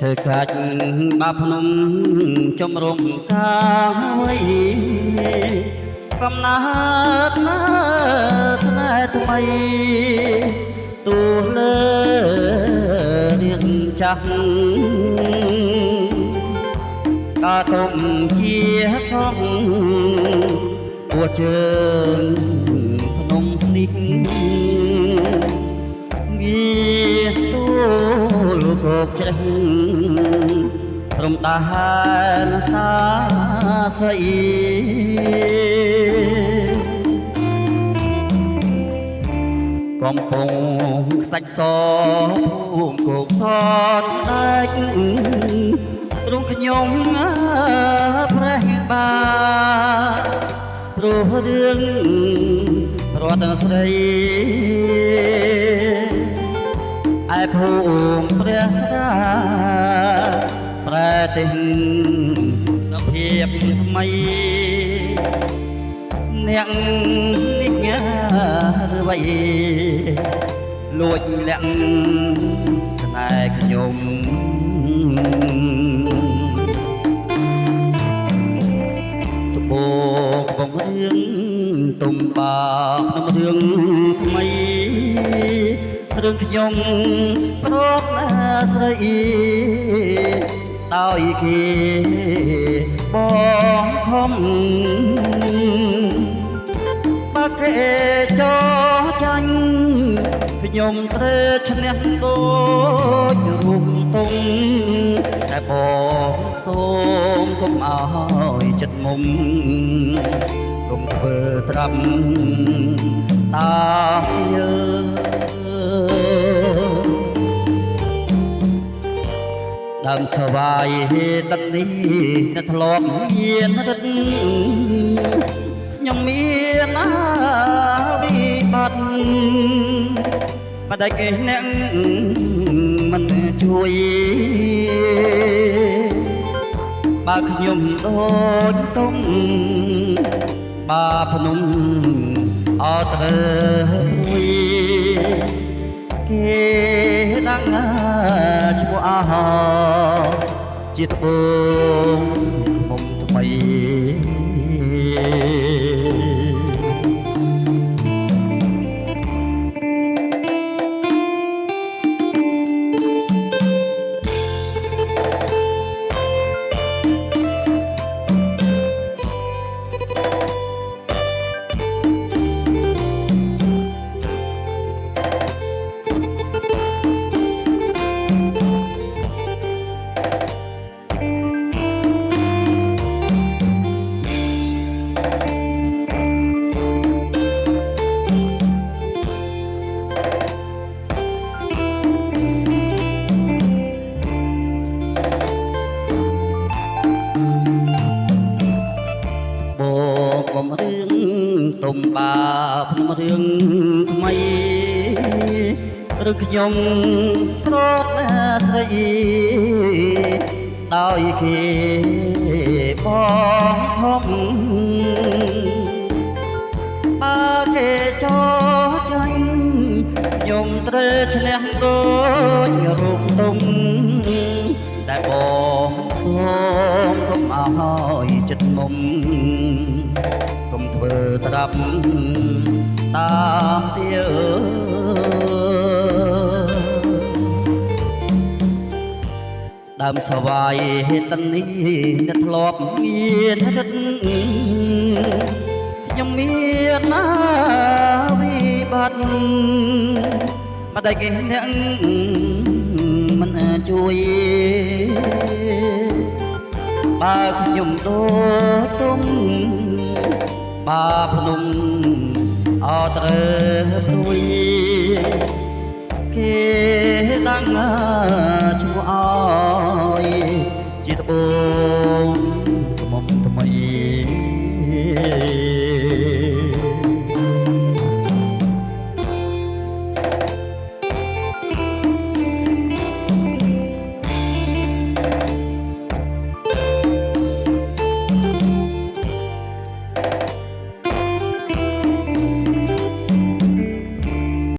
ើកាច់បាភ្នំចំរំកាយកំណើតណាស្នេហ៍ថ្មីទូលើរៀងចាស់ក៏ទុំជាសងពួជើងភ្នំនេះងារទូលគោកចេះព្រមដានសាស្អីកំពុងខ្សាច់សភូមិគោកសនដាច់ទ្រង់ខ្ញុំព្រះបាព្រោះរឿងរត់ស្រីឯភូមិព្រះស្រាប្រែទិញភាពថ្មីអ្នកនេះងាឬវៃលួចលាក់ស្នេហ៍ខ្ញុំត្បូងបងរឿងទុំបាក្នុងរឿងថ្មីរឿងខ្ញុំប្រកណាស្រីដោយគេបងខំបើគេចោចាញ់ខ្ញុំត្រូវឈ្នះដូចរូបតុងតែបងសូមកុំឲ្យចិត្តមុំកុំធ្វើត្រាប់តាមយើងដើមស្វាយទឹកនេះនៅធ្លាប់មានរិទ្ធខ្ញុំមានណាវិបត្តិបដិគេអ្នកមិនជួយបើខ្ញុំដូចទុំបាភ្នំអត់ត្រូវព្រួយគេដឹងឈ្មោះអហជាត្បូងមុំថ្មីបំរឿងទុំបាភ្នំរឿងថ្មីឬខ្ញុំស្រកណាស្រីដោយគេបងធំបើគេចោចាញ់ខ្ញុំត្រូវឈ្នះដូចរូបទុំតែបងសូមកុំឲ្យចិត្តមុំកុំធ្វើត្រាប់តាមទៀដើមស្វាយទឹកនេះអ្នកធ្លាប់មានរិទ្ធខ្ញុំមានណាវិបត្តិបដិគេអ្នកមិនជួយបើខ្ញុំដូចទុំបាភ្នំអត់ត្រូវព្រួយគេដឹងឈ្មោះអ